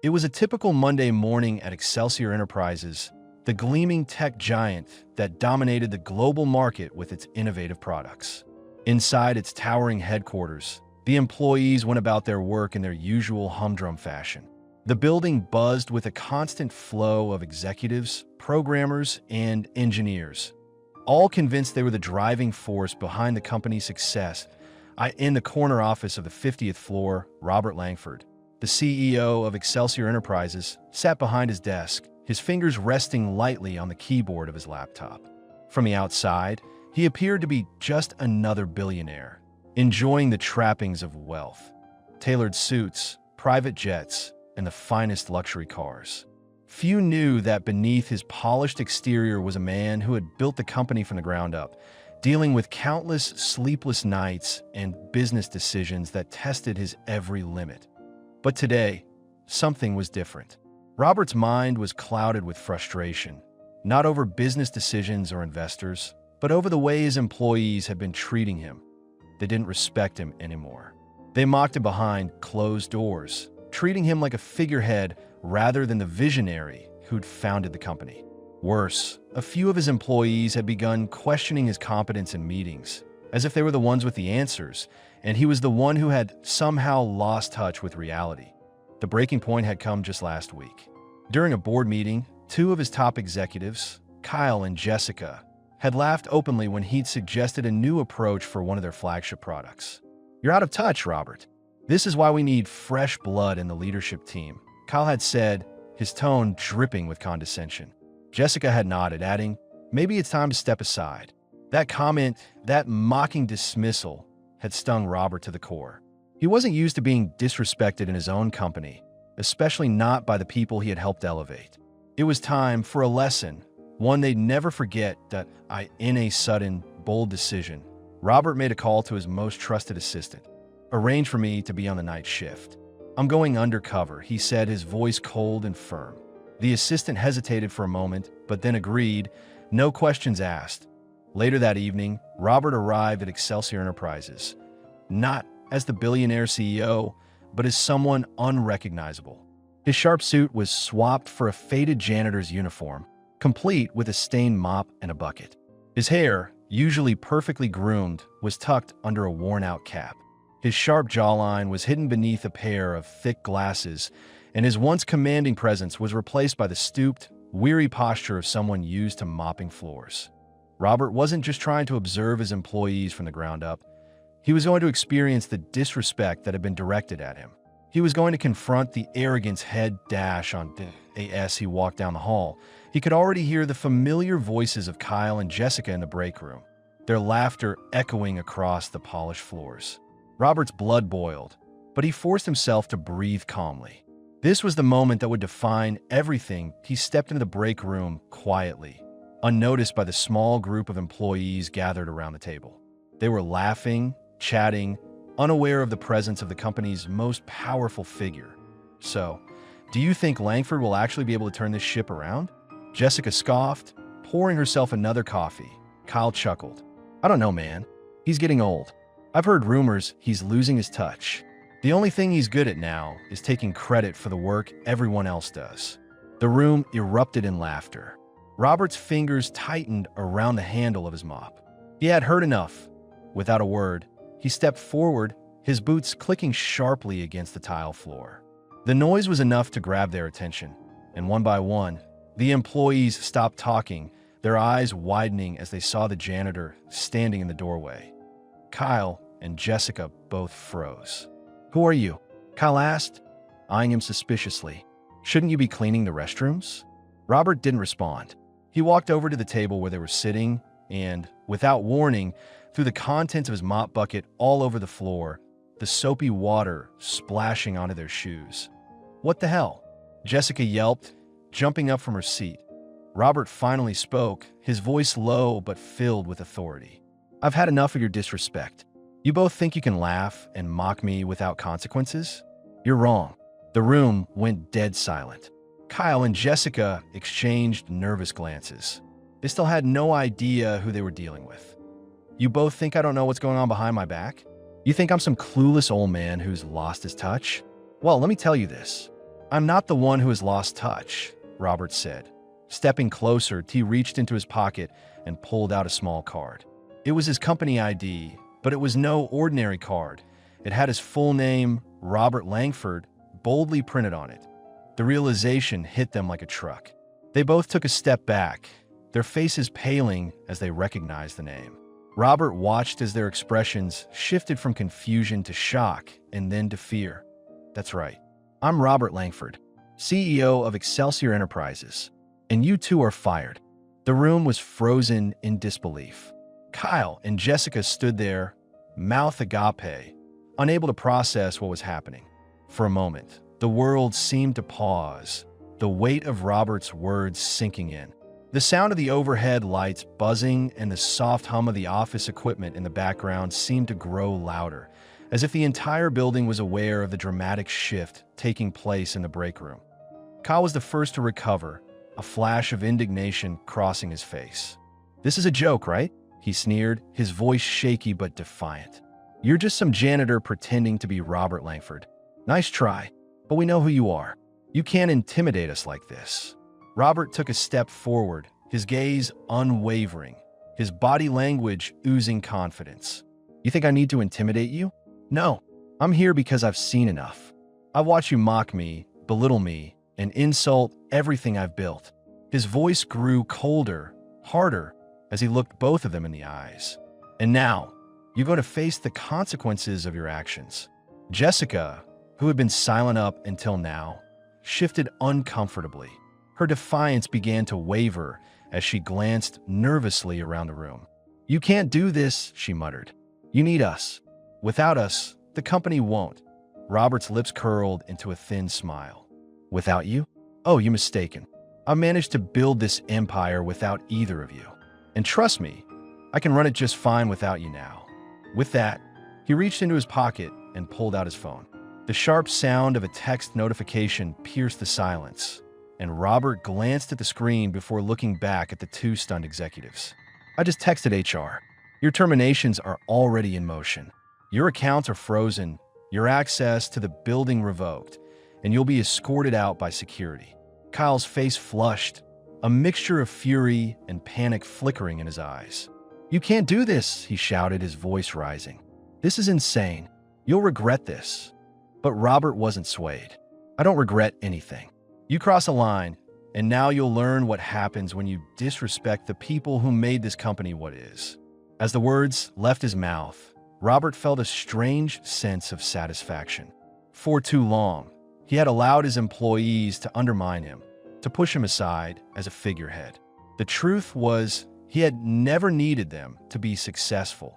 It was a typical Monday morning at Excelsior Enterprises, the gleaming tech giant that dominated the global market with its innovative products. Inside its towering headquarters, the employees went about their work in their usual humdrum fashion. The building buzzed with a constant flow of executives, programmers, and engineers, all convinced they were the driving force behind the company's success. In the corner office of the 50th floor, Robert Langford, the CEO of Excelsior Enterprises, sat behind his desk, his fingers resting lightly on the keyboard of his laptop. From the outside, he appeared to be just another billionaire, enjoying the trappings of wealth: tailored suits, private jets, and the finest luxury cars. Few knew that beneath his polished exterior was a man who had built the company from the ground up, dealing with countless sleepless nights and business decisions that tested his every limit. But today, something was different. Robert's mind was clouded with frustration, not over business decisions or investors, but over the way his employees had been treating him. They didn't respect him anymore. They mocked him behind closed doors, treating him like a figurehead rather than the visionary who'd founded the company. Worse, a few of his employees had begun questioning his competence in meetings, as if they were the ones with the answers, and he was the one who had somehow lost touch with reality. The breaking point had come just last week. During a board meeting, two of his top executives, Kyle and Jessica, had laughed openly when he'd suggested a new approach for one of their flagship products. "You're out of touch, Robert. This is why we need fresh blood in the leadership team," Kyle had said, his tone dripping with condescension. Jessica had nodded, adding, "Maybe it's time to step aside." That comment, that mocking dismissal, had stung Robert to the core. He wasn't used to being disrespected in his own company, especially not by the people he had helped elevate. It was time for a lesson, one they'd never forget. In a sudden, bold decision, Robert made a call to his most trusted assistant. "Arrange for me to be on the night shift. I'm going undercover," he said, his voice cold and firm. The assistant hesitated for a moment, but then agreed, no questions asked. Later that evening, Robert arrived at Excelsior Enterprises, not as the billionaire CEO, but as someone unrecognizable. His sharp suit was swapped for a faded janitor's uniform, complete with a stained mop and a bucket. His hair, usually perfectly groomed, was tucked under a worn-out cap. His sharp jawline was hidden beneath a pair of thick glasses, and his once commanding presence was replaced by the stooped, weary posture of someone used to mopping floors. Robert wasn't just trying to observe his employees from the ground up. He was going to experience the disrespect that had been directed at him. He was going to confront the arrogance head dash on as he walked down the hall. He could already hear the familiar voices of Kyle and Jessica in the break room, their laughter echoing across the polished floors. Robert's blood boiled, but he forced himself to breathe calmly. This was the moment that would define everything. He stepped into the break room quietly, unnoticed by the small group of employees gathered around the table. They were laughing, chatting, unaware of the presence of the company's most powerful figure. "So, do you think Langford will actually be able to turn this ship around?" Jessica scoffed, pouring herself another coffee. Kyle chuckled. "I don't know, man. He's getting old. I've heard rumors he's losing his touch. The only thing he's good at now is taking credit for the work everyone else does." The room erupted in laughter. Robert's fingers tightened around the handle of his mop. He had heard enough. Without a word, he stepped forward, his boots clicking sharply against the tile floor. The noise was enough to grab their attention, and one by one, the employees stopped talking, their eyes widening as they saw the janitor standing in the doorway. Kyle and Jessica both froze. "Who are you?" Kyle asked, eyeing him suspiciously. "Shouldn't you be cleaning the restrooms?" Robert didn't respond. He walked over to the table where they were sitting and, without warning, threw the contents of his mop bucket all over the floor, the soapy water splashing onto their shoes. "What the hell?" Jessica yelped, jumping up from her seat. Robert finally spoke, his voice low but filled with authority. "I've had enough of your disrespect. You both think you can laugh and mock me without consequences? You're wrong." The room went dead silent. Kyle and Jessica exchanged nervous glances. They still had no idea who they were dealing with. "You both think I don't know what's going on behind my back? You think I'm some clueless old man who's lost his touch? Well, let me tell you this. I'm not the one who has lost touch, Robert said. Stepping closer, T reached into his pocket and pulled out a small card. It was his company ID, but it was no ordinary card. It had his full name, Robert Langford, boldly printed on it. The realization hit them like a truck. They both took a step back, their faces paling as they recognized the name. Robert watched as their expressions shifted from confusion to shock and then to fear. That's right. I'm Robert Langford, CEO of Excelsior Enterprises, and you two are fired. The room was frozen in disbelief. Kyle and Jessica stood there, mouth agape, unable to process what was happening. For a moment, the world seemed to pause, the weight of Robert's words sinking in. The sound of the overhead lights buzzing and the soft hum of the office equipment in the background seemed to grow louder, as if the entire building was aware of the dramatic shift taking place in the break room. Kyle was the first to recover, a flash of indignation crossing his face. "This is a joke, right?" he sneered, his voice shaky but defiant. "You're just some janitor pretending to be Robert Langford. Nice try, but we know who you are. You can't intimidate us like this." Robert took a step forward, his gaze unwavering, his body language oozing confidence. "You think I need to intimidate you? No, I'm here because I've seen enough. I've watched you mock me, belittle me, and insult everything I've built." His voice grew colder, harder, as he looked both of them in the eyes. "And now, you're going to face the consequences of your actions." Jessica, who had been silent up until now, shifted uncomfortably. Her defiance began to waver as she glanced nervously around the room. "You can't do this," she muttered. "You need us. Without us, the company won't." Robert's lips curled into a thin smile. "Without you? Oh, you're mistaken. I managed to build this empire without either of you. And trust me, I can run it just fine without you now." With that, he reached into his pocket and pulled out his phone. The sharp sound of a text notification pierced the silence, and Robert glanced at the screen before looking back at the two stunned executives. "I just texted HR. Your terminations are already in motion. Your accounts are frozen, your access to the building revoked, and you'll be escorted out by security." Kyle's face flushed, a mixture of fury and panic flickering in his eyes. "You can't do this," he shouted, his voice rising. "This is insane. You'll regret this." But Robert wasn't swayed. "I don't regret anything. You cross a line, and now you'll learn what happens when you disrespect the people who made this company what it is." As the words left his mouth, Robert felt a strange sense of satisfaction. For too long, he had allowed his employees to undermine him, to push him aside as a figurehead. The truth was, he had never needed them to be successful.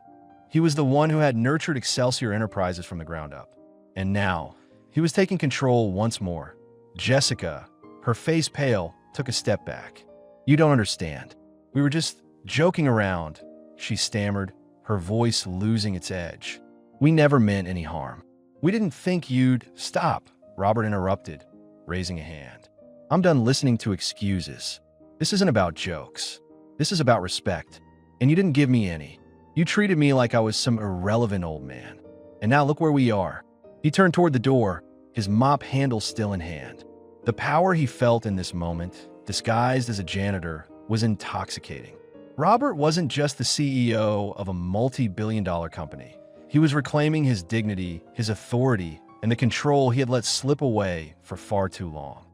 He was the one who had nurtured Excelsior Enterprises from the ground up. And now, he was taking control once more. Jessica, her face pale, took a step back. "You don't understand. We were just joking around," she stammered, her voice losing its edge. "We never meant any harm. We didn't think you'd—" "Stop," Robert interrupted, raising a hand. "I'm done listening to excuses. This isn't about jokes. This is about respect. And you didn't give me any. You treated me like I was some irrelevant old man. And now look where we are." He turned toward the door, his mop handle still in hand. The power he felt in this moment, disguised as a janitor, was intoxicating. Robert wasn't just the CEO of a multi-billion-dollar company. He was reclaiming his dignity, his authority, and the control he had let slip away for far too long.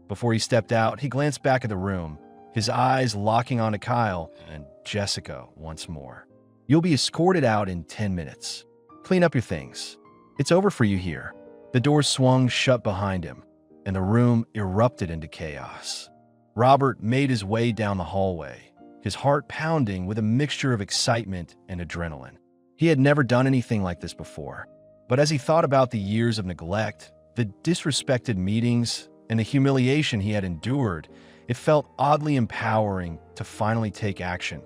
Before he stepped out, he glanced back at the room, his eyes locking onto Kyle and Jessica once more. "You'll be escorted out in 10 minutes. Clean up your things. It's over for you here." The door swung shut behind him, and the room erupted into chaos. Robert made his way down the hallway, his heart pounding with a mixture of excitement and adrenaline. He had never done anything like this before, but as he thought about the years of neglect, the disrespected meetings, and the humiliation he had endured, it felt oddly empowering to finally take action.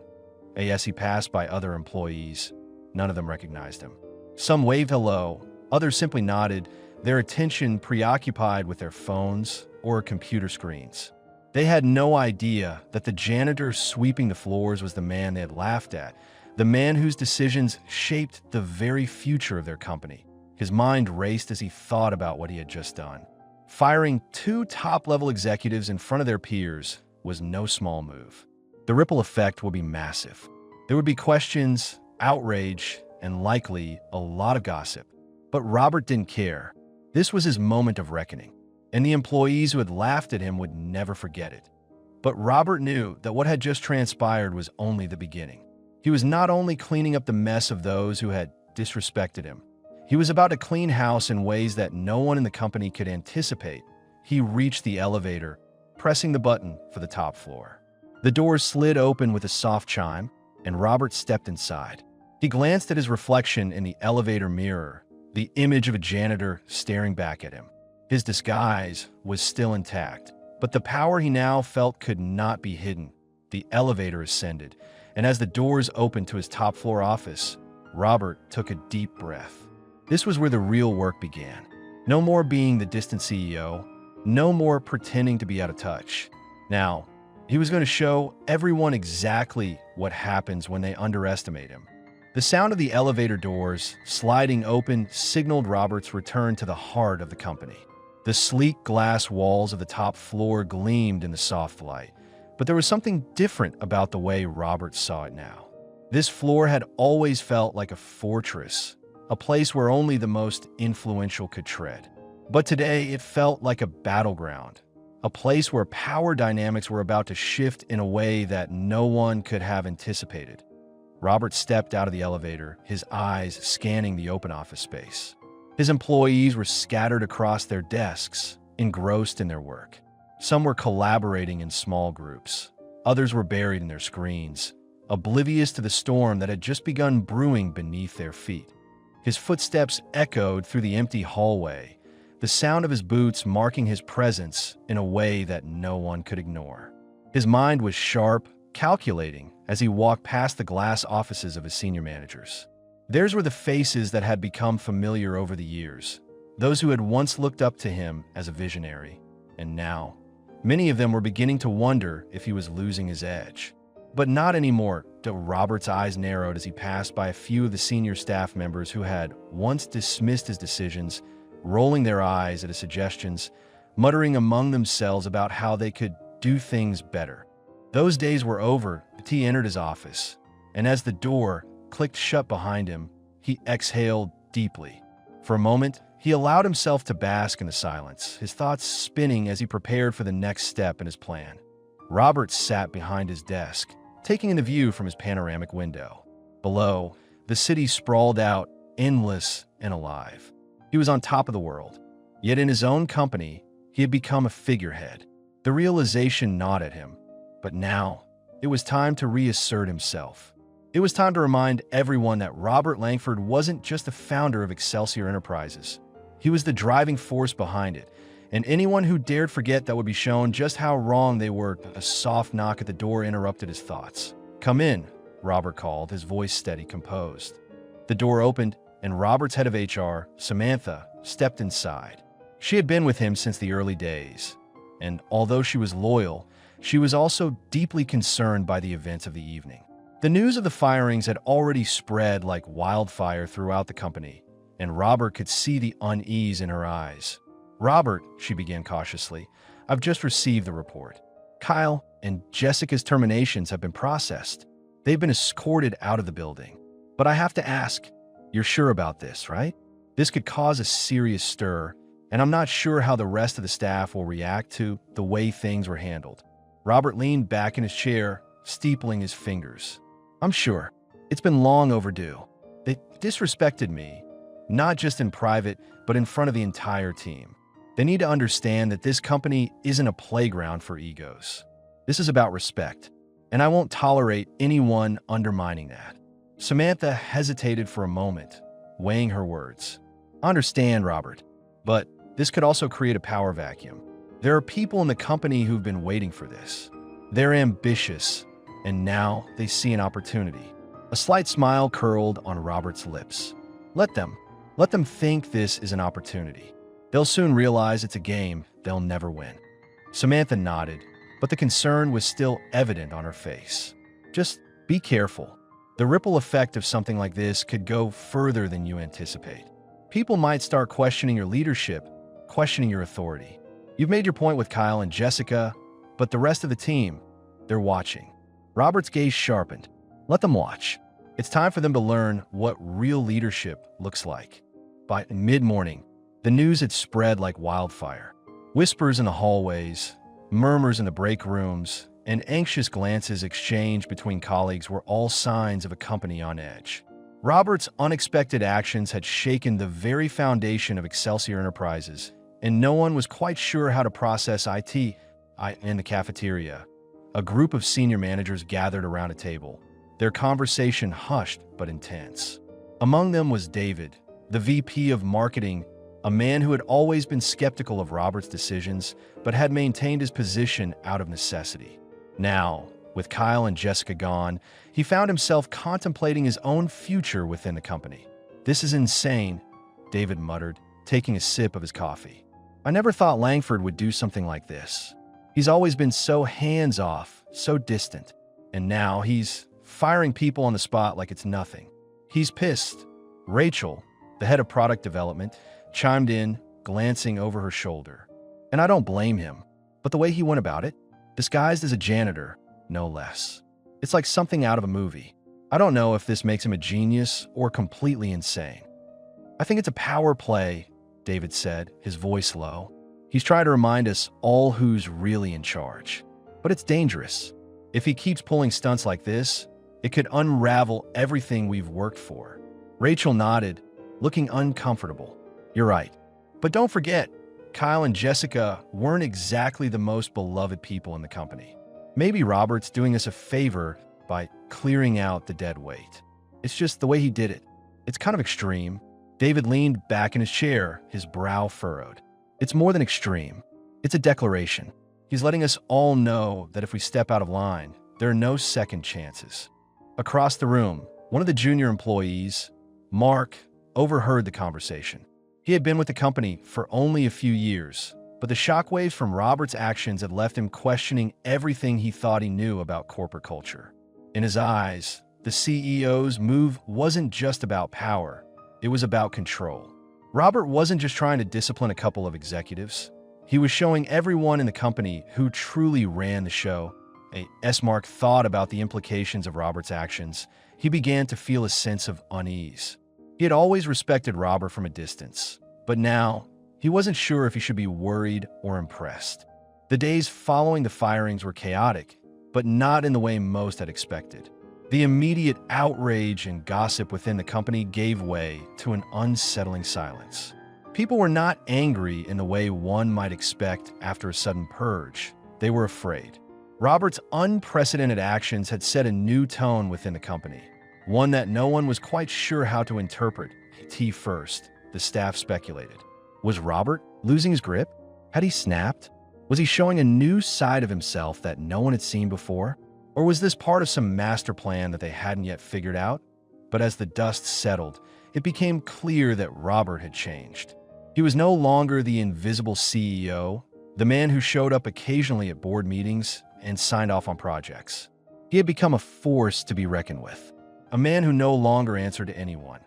As he passed by other employees, none of them recognized him. Some waved hello, others simply nodded, their attention preoccupied with their phones or computer screens. They had no idea that the janitor sweeping the floors was the man they had laughed at, the man whose decisions shaped the very future of their company. His mind raced as he thought about what he had just done. Firing two top-level executives in front of their peers was no small move. The ripple effect will be massive. There would be questions, outrage, and likely a lot of gossip. But Robert didn't care. This was his moment of reckoning, and the employees who had laughed at him would never forget it. But Robert knew that what had just transpired was only the beginning. He was not only cleaning up the mess of those who had disrespected him, he was about to clean house in ways that no one in the company could anticipate. He reached the elevator, pressing the button for the top floor. The doors slid open with a soft chime, and Robert stepped inside. He glanced at his reflection in the elevator mirror, the image of a janitor staring back at him. His disguise was still intact, but the power he now felt could not be hidden. The elevator ascended, and as the doors opened to his top-floor office, Robert took a deep breath. This was where the real work began. No more being the distant CEO, no more pretending to be out of touch. Now, he was going to show everyone exactly what happens when they underestimate him. The sound of the elevator doors sliding open signaled Robert's return to the heart of the company. The sleek glass walls of the top floor gleamed in the soft light, but there was something different about the way Robert saw it now. This floor had always felt like a fortress, a place where only the most influential could tread. But today it felt like a battleground, a place where power dynamics were about to shift in a way that no one could have anticipated. Robert stepped out of the elevator, his eyes scanning the open office space. His employees were scattered across their desks, engrossed in their work. Some were collaborating in small groups. Others were buried in their screens, oblivious to the storm that had just begun brewing beneath their feet. His footsteps echoed through the empty hallway, the sound of his boots marking his presence in a way that no one could ignore. His mind was sharp, calculating as he walked past the glass offices of his senior managers. Theirs were the faces that had become familiar over the years, those who had once looked up to him as a visionary. And now, many of them were beginning to wonder if he was losing his edge. But not anymore. Robert's eyes narrowed as he passed by a few of the senior staff members who had once dismissed his decisions, rolling their eyes at his suggestions, muttering among themselves about how they could do things better. Those days were over. He entered his office, and as the door clicked shut behind him, he exhaled deeply. For a moment, he allowed himself to bask in the silence, his thoughts spinning as he prepared for the next step in his plan. Robert sat behind his desk, taking in the view from his panoramic window. Below, the city sprawled out, endless and alive. He was on top of the world. Yet in his own company, he had become a figurehead. The realization gnawed at him. But now, it was time to reassert himself. It was time to remind everyone that Robert Langford wasn't just the founder of Excelsior Enterprises. He was the driving force behind it, and anyone who dared forget that would be shown just how wrong they were. A soft knock at the door interrupted his thoughts. "Come in," Robert called, his voice steady, composed. The door opened, and Robert's head of HR, Samantha, stepped inside. She had been with him since the early days, and although she was loyal, she was also deeply concerned by the events of the evening. The news of the firings had already spread like wildfire throughout the company, and Robert could see the unease in her eyes. "Robert," she began cautiously, "I've just received the report. Kyle and Jessica's terminations have been processed. They've been escorted out of the building. But I have to ask, you're sure about this, right? This could cause a serious stir, and I'm not sure how the rest of the staff will react to the way things were handled." Robert leaned back in his chair, steepling his fingers. "I'm sure. It's been long overdue. They disrespected me, not just in private, but in front of the entire team. They need to understand that this company isn't a playground for egos. This is about respect, and I won't tolerate anyone undermining that." Samantha hesitated for a moment, weighing her words. "I understand, Robert, but this could also create a power vacuum. There are people in the company who've been waiting for this. They're ambitious, and now they see an opportunity." A slight smile curled on Robert's lips. Let them think this is an opportunity. They'll soon realize it's a game they'll never win." Samantha nodded, but the concern was still evident on her face. "Just be careful. The ripple effect of something like this could go further than you anticipate. People might start questioning your leadership, questioning your authority. You've made your point with Kyle and Jessica, but the rest of the team, they're watching. Robert's gaze sharpened. Let them watch. It's time for them to learn what real leadership looks like. By mid-morning, the news had spread like wildfire. Whispers in the hallways, murmurs in the break rooms, and anxious glances exchanged between colleagues were all signs of a company on edge. Robert's unexpected actions had shaken the very foundation of Excelsior Enterprises, and no one was quite sure how to process IT. In the cafeteria, a group of senior managers gathered around a table, their conversation hushed but intense. Among them was David, the VP of Marketing, a man who had always been skeptical of Robert's decisions but had maintained his position out of necessity. Now, with Kyle and Jessica gone, he found himself contemplating his own future within the company. "This is insane," David muttered, taking a sip of his coffee. "I never thought Langford would do something like this. He's always been so hands-off, so distant, and now he's firing people on the spot like it's nothing." He's pissed. Rachel, the head of product development, chimed in, glancing over her shoulder. And I don't blame him, but the way he went about it, disguised as a janitor, no less. It's like something out of a movie. I don't know if this makes him a genius or completely insane. "I think it's a power play," David said, his voice low. "He's trying to remind us all who's really in charge. But it's dangerous. If he keeps pulling stunts like this, it could unravel everything we've worked for." Rachel nodded, looking uncomfortable. "You're right. But don't forget, Kyle and Jessica weren't exactly the most beloved people in the company. Maybe Robert's doing us a favor by clearing out the dead weight. It's just the way he did it. It's kind of extreme." David leaned back in his chair, his brow furrowed. "It's more than extreme. It's a declaration. He's letting us all know that if we step out of line, there are no second chances." Across the room, one of the junior employees, Mark, overheard the conversation. He had been with the company for only a few years, but the shockwaves from Robert's actions had left him questioning everything he thought he knew about corporate culture. In his eyes, the CEO's move wasn't just about power, it was about control. Robert wasn't just trying to discipline a couple of executives. He was showing everyone in the company who truly ran the show. As Mark thought about the implications of Robert's actions, he began to feel a sense of unease. He had always respected Robert from a distance, but now he wasn't sure if he should be worried or impressed. The days following the firings were chaotic, but not in the way most had expected. The immediate outrage and gossip within the company gave way to an unsettling silence. People were not angry in the way one might expect after a sudden purge. They were afraid. Robert's unprecedented actions had set a new tone within the company, one that no one was quite sure how to interpret. First, the staff speculated. Was Robert losing his grip? Had he snapped? Was he showing a new side of himself that no one had seen before? Or was this part of some master plan that they hadn't yet figured out? But as the dust settled, it became clear that Robert had changed. He was no longer the invisible CEO, the man who showed up occasionally at board meetings and signed off on projects. He had become a force to be reckoned with, a man who no longer answered to anyone,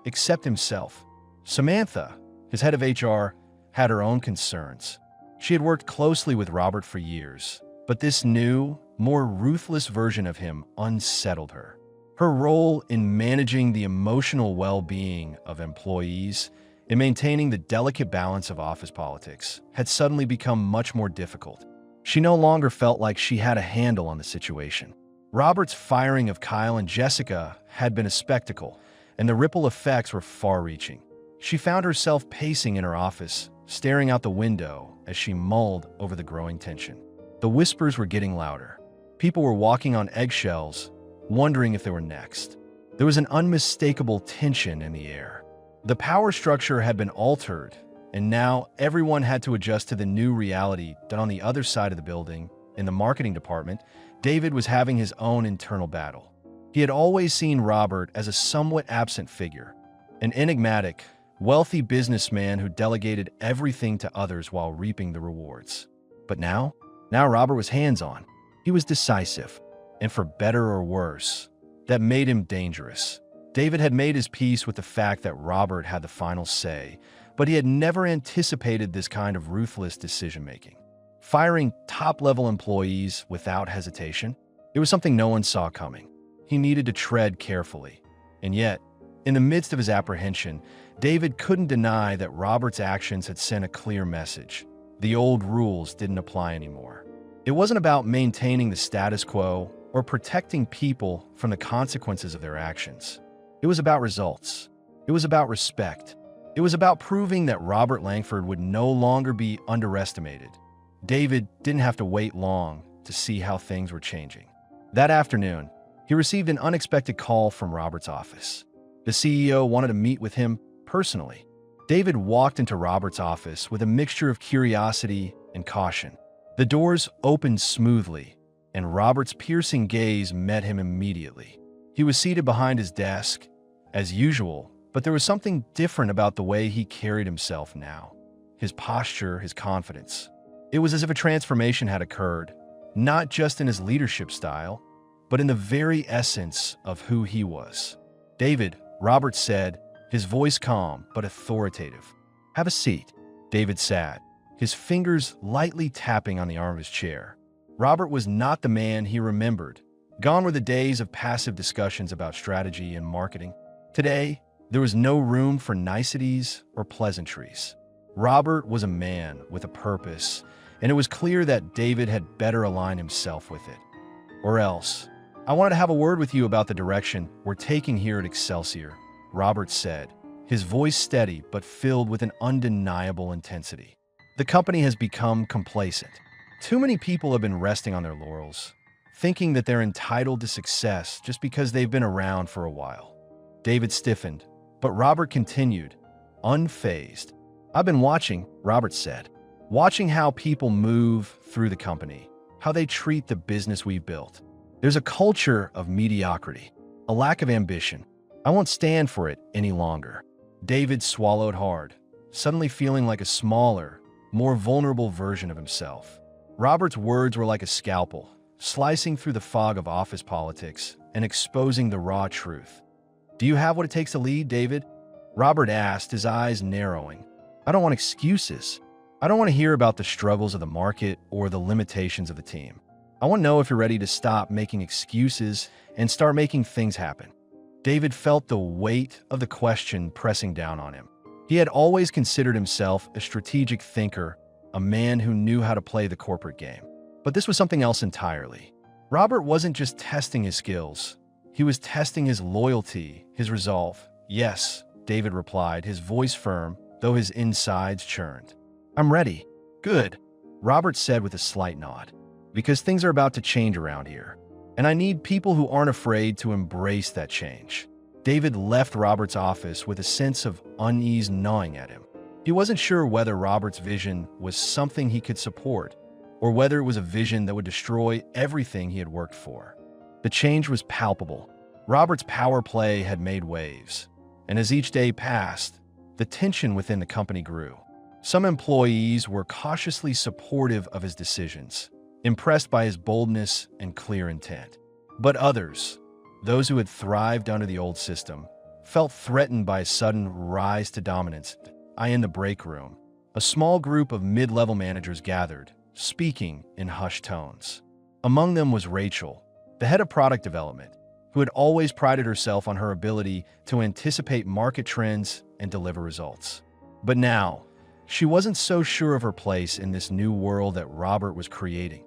except himself. Samantha, his head of HR, had her own concerns. She had worked closely with Robert for years, but this new, more ruthless version of him unsettled her. Her role in managing the emotional well-being of employees and maintaining the delicate balance of office politics had suddenly become much more difficult. She no longer felt like she had a handle on the situation. Robert's firing of Kyle and Jessica had been a spectacle, and the ripple effects were far-reaching. She found herself pacing in her office, staring out the window as she mulled over the growing tension. The whispers were getting louder. People were walking on eggshells, wondering if they were next. There was an unmistakable tension in the air. The power structure had been altered, and now everyone had to adjust to the new reality that on the other side of the building, in the marketing department, David was having his own internal battle. He had always seen Robert as a somewhat absent figure, an enigmatic, wealthy businessman who delegated everything to others while reaping the rewards. But now Robert was hands-on. He was decisive, and for better or worse, that made him dangerous. David had made his peace with the fact that Robert had the final say, but he had never anticipated this kind of ruthless decision-making. Firing top-level employees without hesitation, it was something no one saw coming. He needed to tread carefully. And yet, in the midst of his apprehension, David couldn't deny that Robert's actions had sent a clear message. The old rules didn't apply anymore. It wasn't about maintaining the status quo or protecting people from the consequences of their actions. It was about results. It was about respect. It was about proving that Robert Langford would no longer be underestimated. David didn't have to wait long to see how things were changing. That afternoon, he received an unexpected call from Robert's office. The CEO wanted to meet with him personally. David walked into Robert's office with a mixture of curiosity and caution. The doors opened smoothly, and Robert's piercing gaze met him immediately. He was seated behind his desk, as usual, but there was something different about the way he carried himself now. His posture, his confidence. It was as if a transformation had occurred, not just in his leadership style, but in the very essence of who he was. "David," Robert said, his voice calm but authoritative. "Have a seat." David sat, his fingers lightly tapping on the arm of his chair. Robert was not the man he remembered. Gone were the days of passive discussions about strategy and marketing. Today, there was no room for niceties or pleasantries. Robert was a man with a purpose, and it was clear that David had better align himself with it. Or else, "I wanted to have a word with you about the direction we're taking here at Excelsior," Robert said, his voice steady but filled with an undeniable intensity. "The company has become complacent. Too many people have been resting on their laurels, thinking that they're entitled to success just because they've been around for a while." David stiffened, but Robert continued, unfazed. "I've been watching," Robert said, "watching how people move through the company, how they treat the business we've built. There's a culture of mediocrity, a lack of ambition. I won't stand for it any longer." David swallowed hard, suddenly feeling like a smaller, more vulnerable version of himself. Robert's words were like a scalpel, slicing through the fog of office politics and exposing the raw truth. "Do you have what it takes to lead, David?" Robert asked, his eyes narrowing. "I don't want excuses. I don't want to hear about the struggles of the market or the limitations of the team. I want to know if you're ready to stop making excuses and start making things happen." David felt the weight of the question pressing down on him. He had always considered himself a strategic thinker, a man who knew how to play the corporate game. But this was something else entirely. Robert wasn't just testing his skills. He was testing his loyalty, his resolve. "Yes," David replied, his voice firm, though his insides churned. "I'm ready." "Good," Robert said with a slight nod. "Because things are about to change around here. And I need people who aren't afraid to embrace that change." David left Robert's office with a sense of unease gnawing at him. He wasn't sure whether Robert's vision was something he could support, or whether it was a vision that would destroy everything he had worked for. The change was palpable. Robert's power play had made waves, and as each day passed, the tension within the company grew. Some employees were cautiously supportive of his decisions, impressed by his boldness and clear intent. But others, those who had thrived under the old system, felt threatened by a sudden rise to dominance. In the break room, a small group of mid-level managers gathered, speaking in hushed tones. Among them was Rachel, the head of product development, who had always prided herself on her ability to anticipate market trends and deliver results. But now, she wasn't so sure of her place in this new world that Robert was creating.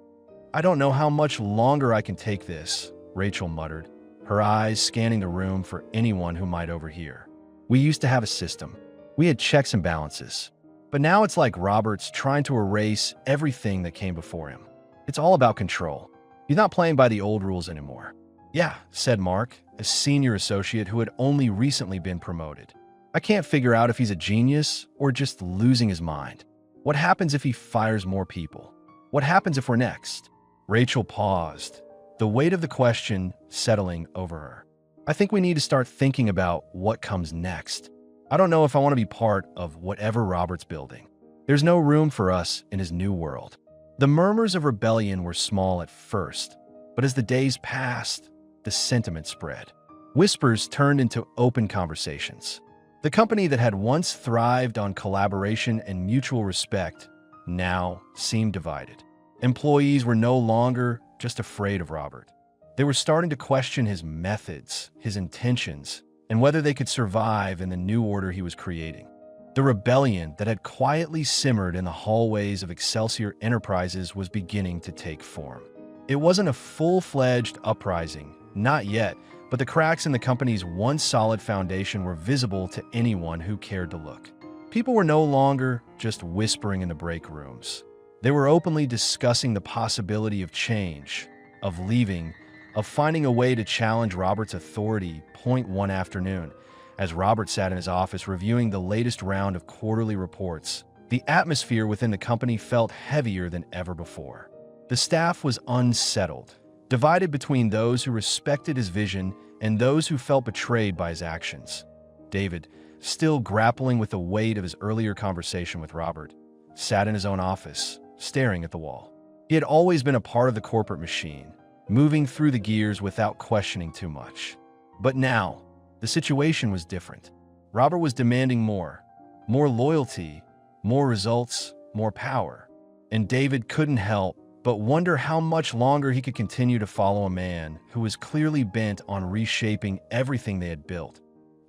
"I don't know how much longer I can take this," Rachel muttered, her eyes scanning the room for anyone who might overhear. "We used to have a system. We had checks and balances. But now it's like Robert's trying to erase everything that came before him. It's all about control. He's not playing by the old rules anymore." "Yeah," said Mark, a senior associate who had only recently been promoted. "I can't figure out if he's a genius or just losing his mind. What happens if he fires more people? What happens if we're next?" Rachel paused, the weight of the question settling over her. "I think we need to start thinking about what comes next. I don't know if I want to be part of whatever Robert's building. There's no room for us in his new world." The murmurs of rebellion were small at first, but as the days passed, the sentiment spread. Whispers turned into open conversations. The company that had once thrived on collaboration and mutual respect now seemed divided. Employees were no longer just afraid of Robert. They were starting to question his methods, his intentions, and whether they could survive in the new order he was creating. The rebellion that had quietly simmered in the hallways of Excelsior Enterprises was beginning to take form. It wasn't a full-fledged uprising, not yet, but the cracks in the company's once solid foundation were visible to anyone who cared to look. People were no longer just whispering in the break rooms. They were openly discussing the possibility of change, of leaving, of finding a way to challenge Robert's authority. One afternoon, as Robert sat in his office reviewing the latest round of quarterly reports, the atmosphere within the company felt heavier than ever before. The staff was unsettled, divided between those who respected his vision and those who felt betrayed by his actions. David, still grappling with the weight of his earlier conversation with Robert, sat in his own office, staring at the wall. He had always been a part of the corporate machine, moving through the gears without questioning too much. But now, the situation was different. Robert was demanding more loyalty, more results, more power. And David couldn't help but wonder how much longer he could continue to follow a man who was clearly bent on reshaping everything they had built.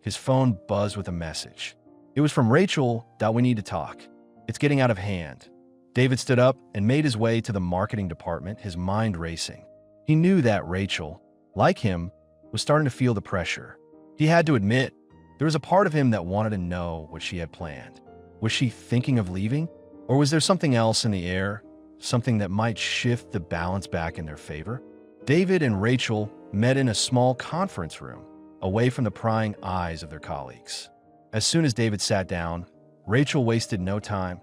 His phone buzzed with a message. It was from Rachel. "We need to talk. It's getting out of hand." David stood up and made his way to the marketing department, his mind racing. He knew that Rachel, like him, was starting to feel the pressure. He had to admit, there was a part of him that wanted to know what she had planned. Was she thinking of leaving? Or was there something else in the air? Something that might shift the balance back in their favor? David and Rachel met in a small conference room, away from the prying eyes of their colleagues. As soon as David sat down, Rachel wasted no time.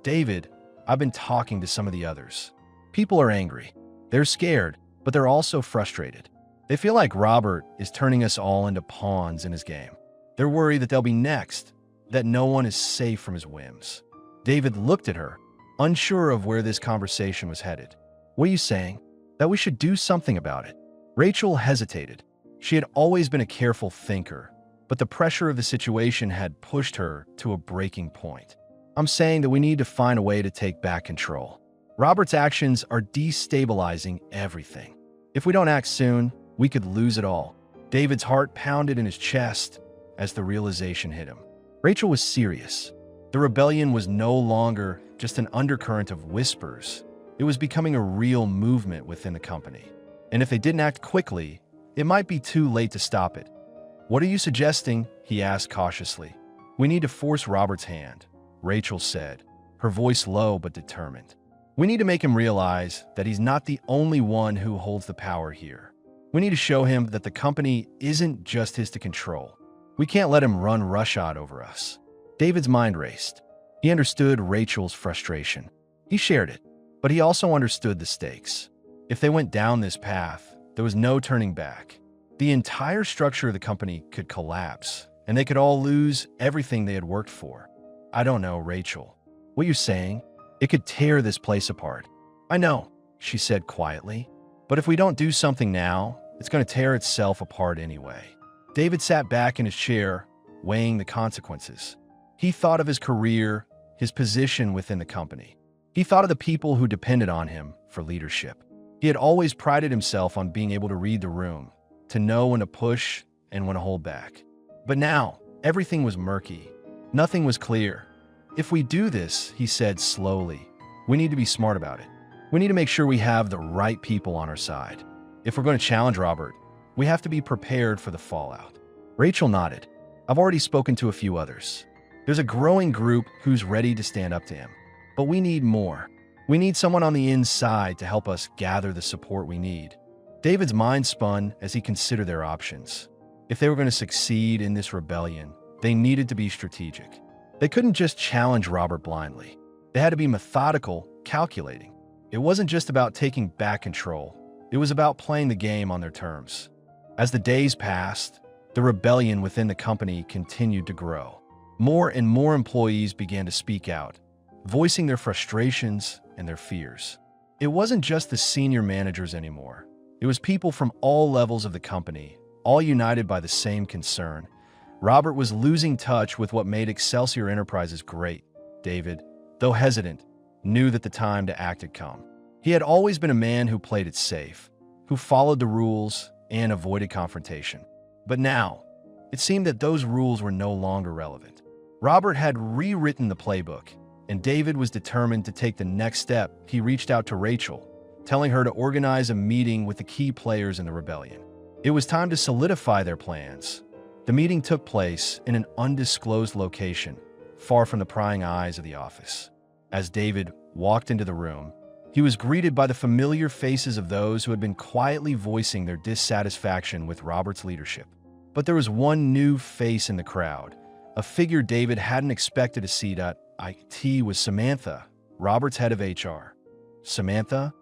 "David, I've been talking to some of the others. People are angry. They're scared, but they're also frustrated. They feel like Robert is turning us all into pawns in his game. They're worried that they'll be next, that no one is safe from his whims." David looked at her, unsure of where this conversation was headed. "What are you saying? That we should do something about it?" Rachel hesitated. She had always been a careful thinker, but the pressure of the situation had pushed her to a breaking point. "I'm saying that we need to find a way to take back control. Robert's actions are destabilizing everything. If we don't act soon, we could lose it all." David's heart pounded in his chest as the realization hit him. Rachel was serious. The rebellion was no longer just an undercurrent of whispers. It was becoming a real movement within the company. And if they didn't act quickly, it might be too late to stop it. "What are you suggesting?" he asked cautiously. "We need to force Robert's hand," Rachel said, her voice low but determined. "We need to make him realize that he's not the only one who holds the power here. We need to show him that the company isn't just his to control. We can't let him run roughshod over us." David's mind raced. He understood Rachel's frustration. He shared it, but he also understood the stakes. If they went down this path, there was no turning back. The entire structure of the company could collapse, and they could all lose everything they had worked for. "I don't know, Rachel. What you're saying? It could tear this place apart." "I know," she said quietly. "But if we don't do something now, it's going to tear itself apart anyway." David sat back in his chair, weighing the consequences. He thought of his career, his position within the company. He thought of the people who depended on him for leadership. He had always prided himself on being able to read the room, to know when to push and when to hold back. But now, everything was murky. Nothing was clear. "If we do this," he said slowly, "we need to be smart about it. We need to make sure we have the right people on our side. If we're going to challenge Robert, we have to be prepared for the fallout." Rachel nodded. "I've already spoken to a few others. There's a growing group who's ready to stand up to him. But we need more. We need someone on the inside to help us gather the support we need." David's mind spun as he considered their options. If they were going to succeed in this rebellion, they needed to be strategic. They couldn't just challenge Robert blindly. They had to be methodical, calculating. It wasn't just about taking back control. It was about playing the game on their terms. As the days passed, the rebellion within the company continued to grow. More and more employees began to speak out, voicing their frustrations and their fears. It wasn't just the senior managers anymore. It was people from all levels of the company, all united by the same concern: Robert was losing touch with what made Excelsior Enterprises great. David, though hesitant, knew that the time to act had come. He had always been a man who played it safe, who followed the rules and avoided confrontation. But now, it seemed that those rules were no longer relevant. Robert had rewritten the playbook, and David was determined to take the next step. He reached out to Rachel, telling her to organize a meeting with the key players in the rebellion. It was time to solidify their plans. The meeting took place in an undisclosed location, far from the prying eyes of the office. As David walked into the room, he was greeted by the familiar faces of those who had been quietly voicing their dissatisfaction with Robert's leadership. But there was one new face in the crowd, a figure David hadn't expected to see. It was Samantha, Robert's head of HR. "Samantha?"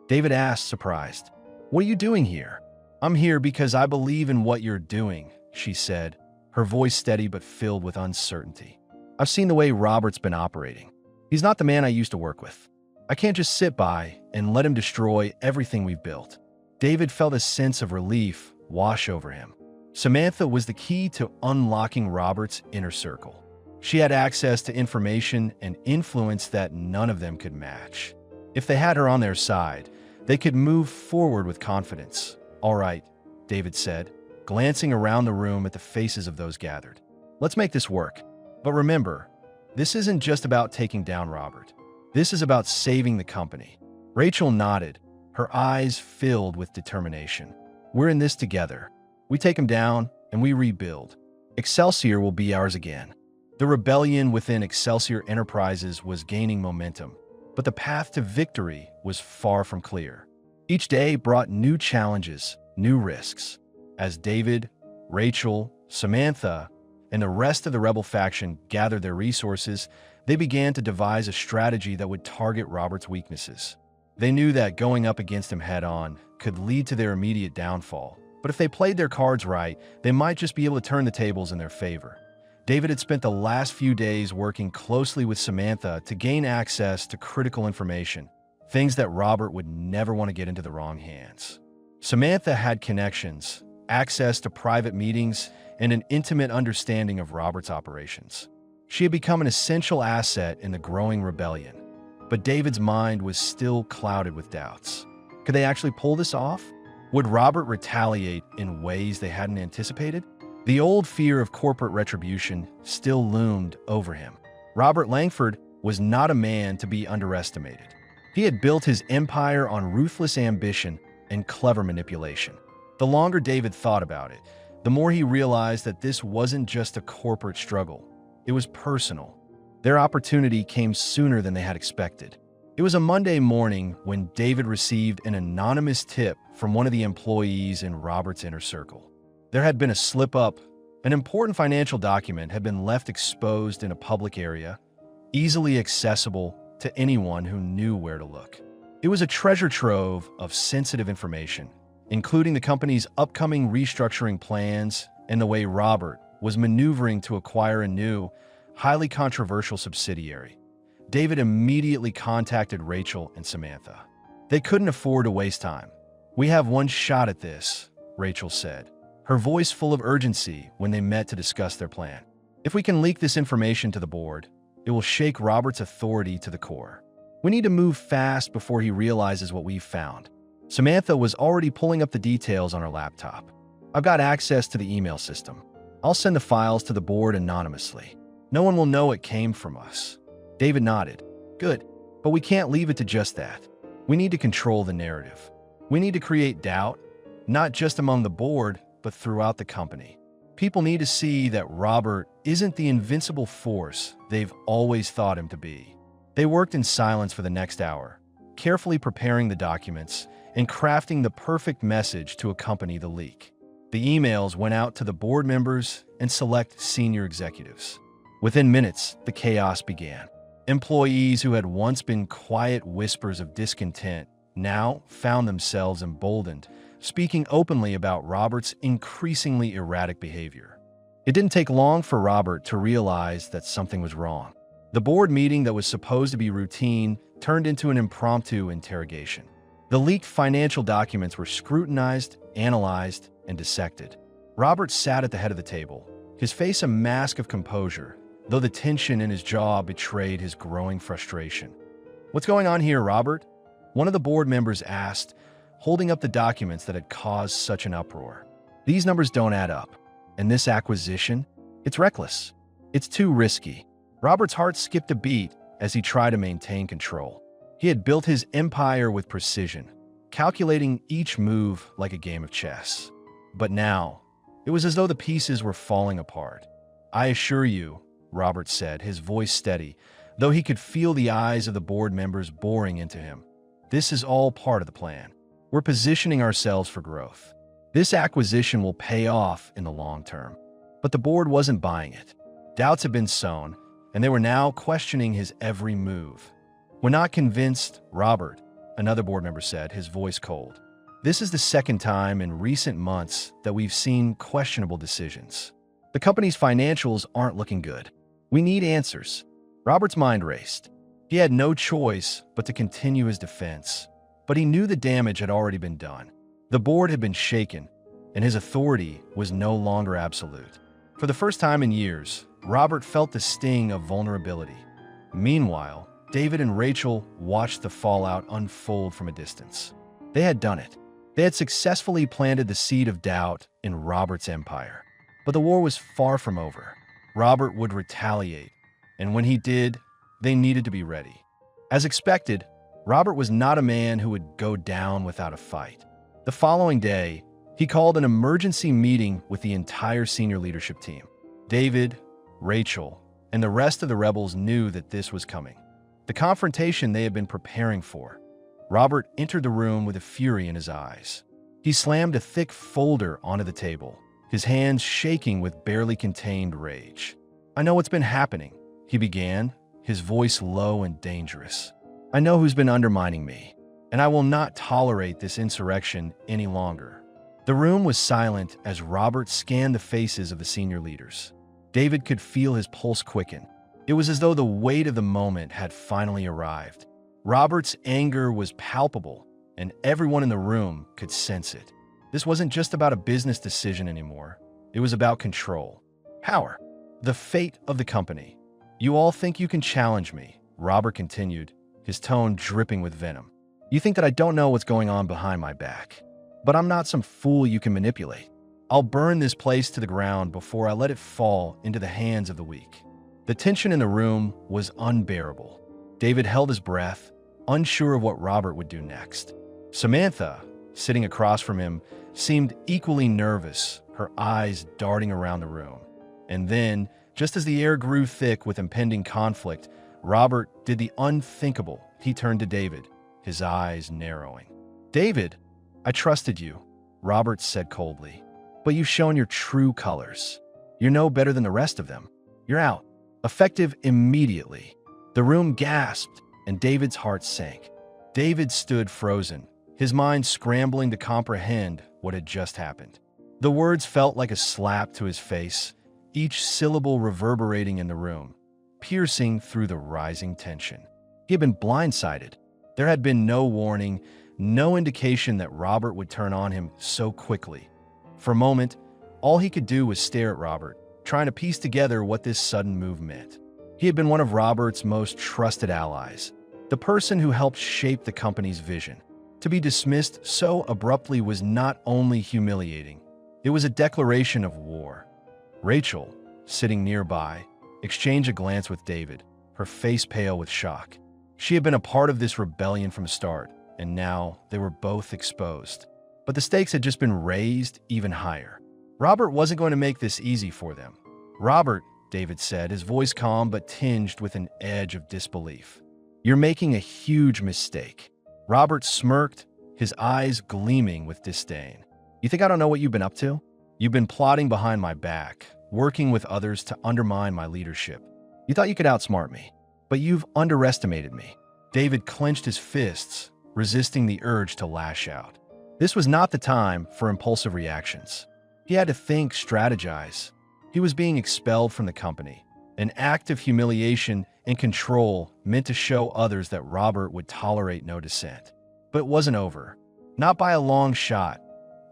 David asked, surprised. "What are you doing here?" "I'm here because I believe in what you're doing," she said, her voice steady but filled with uncertainty. "I've seen the way Robert's been operating. He's not the man I used to work with. I can't just sit by and let him destroy everything we've built." David felt a sense of relief wash over him. Samantha was the key to unlocking Robert's inner circle. She had access to information and influence that none of them could match. If they had her on their side, they could move forward with confidence. "All right," David said, glancing around the room at the faces of those gathered. "Let's make this work. But remember, this isn't just about taking down Robert. This is about saving the company." Rachel nodded, her eyes filled with determination. "We're in this together. We take him down, and we rebuild. Excelsior will be ours again." The rebellion within Excelsior Enterprises was gaining momentum, but the path to victory was far from clear. Each day brought new challenges, new risks. As David, Rachel, Samantha, and the rest of the rebel faction gathered their resources, they began to devise a strategy that would target Robert's weaknesses. They knew that going up against him head-on could lead to their immediate downfall, but if they played their cards right, they might just be able to turn the tables in their favor. David had spent the last few days working closely with Samantha to gain access to critical information, things that Robert would never want to get into the wrong hands. Samantha had connections, access to private meetings, and an intimate understanding of Robert's operations. She had become an essential asset in the growing rebellion, but David's mind was still clouded with doubts. Could they actually pull this off? Would Robert retaliate in ways they hadn't anticipated? The old fear of corporate retribution still loomed over him. Robert Langford was not a man to be underestimated. He had built his empire on ruthless ambition and clever manipulation. The longer David thought about it, the more he realized that this wasn't just a corporate struggle. It was personal. Their opportunity came sooner than they had expected. It was a Monday morning when David received an anonymous tip from one of the employees in Robert's inner circle. There had been a slip-up. An important financial document had been left exposed in a public area, easily accessible to anyone who knew where to look. It was a treasure trove of sensitive information, including the company's upcoming restructuring plans and the way Robert was maneuvering to acquire a new, highly controversial subsidiary. David immediately contacted Rachel and Samantha. They couldn't afford to waste time. "We have one shot at this," Rachel said, her voice full of urgency when they met to discuss their plan. "If we can leak this information to the board, it will shake Robert's authority to the core. We need to move fast before he realizes what we've found." Samantha was already pulling up the details on her laptop. "I've got access to the email system. I'll send the files to the board anonymously. No one will know it came from us." David nodded. "Good, but we can't leave it to just that. We need to control the narrative. We need to create doubt, not just among the board, but throughout the company. People need to see that Robert isn't the invincible force they've always thought him to be." They worked in silence for the next hour, carefully preparing the documents and crafting the perfect message to accompany the leak. The emails went out to the board members and select senior executives. Within minutes, the chaos began. Employees who had once been quiet whispers of discontent now found themselves emboldened, speaking openly about Robert's increasingly erratic behavior. It didn't take long for Robert to realize that something was wrong. The board meeting that was supposed to be routine turned into an impromptu interrogation. The leaked financial documents were scrutinized, analyzed, and dissected. Robert sat at the head of the table, his face a mask of composure, though the tension in his jaw betrayed his growing frustration. "What's going on here, Robert?" one of the board members asked, holding up the documents that had caused such an uproar. "These numbers don't add up. And this acquisition? It's reckless. It's too risky." Robert's heart skipped a beat as he tried to maintain control. He had built his empire with precision, calculating each move like a game of chess. But now, it was as though the pieces were falling apart. "I assure you," Robert said, his voice steady, though he could feel the eyes of the board members boring into him. "This is all part of the plan. We're positioning ourselves for growth. This acquisition will pay off in the long term." But the board wasn't buying it. Doubts had been sown, and they were now questioning his every move. "We're not convinced, Robert," another board member said, his voice cold. "This is the second time in recent months that we've seen questionable decisions. The company's financials aren't looking good. We need answers." Robert's mind raced. He had no choice but to continue his defense. But he knew the damage had already been done. The board had been shaken, and his authority was no longer absolute. For the first time in years, Robert felt the sting of vulnerability. Meanwhile, David and Rachel watched the fallout unfold from a distance. They had done it. They had successfully planted the seed of doubt in Robert's empire. But the war was far from over. Robert would retaliate, and when he did, they needed to be ready. As expected, Robert was not a man who would go down without a fight. The following day, he called an emergency meeting with the entire senior leadership team. David, Rachel, and the rest of the rebels knew that this was coming. The confrontation they had been preparing for. Robert entered the room with a fury in his eyes. He slammed a thick folder onto the table, his hands shaking with barely contained rage. "I know what's been happening," he began, his voice low and dangerous. "I know who's been undermining me, and I will not tolerate this insurrection any longer." The room was silent as Robert scanned the faces of the senior leaders. David could feel his pulse quicken. It was as though the weight of the moment had finally arrived. Robert's anger was palpable, and everyone in the room could sense it. This wasn't just about a business decision anymore. It was about control, power, the fate of the company. "You all think you can challenge me," Robert continued, his tone dripping with venom. "You think that I don't know what's going on behind my back. But I'm not some fool you can manipulate. I'll burn this place to the ground before I let it fall into the hands of the weak." The tension in the room was unbearable. David held his breath, unsure of what Robert would do next. Samantha, sitting across from him, seemed equally nervous, her eyes darting around the room. And then, just as the air grew thick with impending conflict, Robert did the unthinkable. He turned to David, his eyes narrowing. "David, I trusted you," Robert said coldly. "But you've shown your true colors. You're no better than the rest of them. You're out. Effective immediately." The room gasped, and David's heart sank. David stood frozen, his mind scrambling to comprehend what had just happened. The words felt like a slap to his face, each syllable reverberating in the room, piercing through the rising tension. He had been blindsided. There had been no warning, no indication that Robert would turn on him so quickly. For a moment, all he could do was stare at Robert, trying to piece together what this sudden move meant. He had been one of Robert's most trusted allies, the person who helped shape the company's vision. To be dismissed so abruptly was not only humiliating, it was a declaration of war. Rachel, sitting nearby, exchanged a glance with David, her face pale with shock. She had been a part of this rebellion from the start, and now they were both exposed. But the stakes had just been raised even higher. Robert wasn't going to make this easy for them. "Robert," David said, his voice calm but tinged with an edge of disbelief, "you're making a huge mistake." Robert smirked, his eyes gleaming with disdain. "You think I don't know what you've been up to? You've been plotting behind my back, working with others to undermine my leadership. You thought you could outsmart me, but you've underestimated me." David clenched his fists, resisting the urge to lash out. This was not the time for impulsive reactions. He had to think, strategize. He was being expelled from the company, an act of humiliation and control meant to show others that Robert would tolerate no dissent. But it wasn't over. Not by a long shot.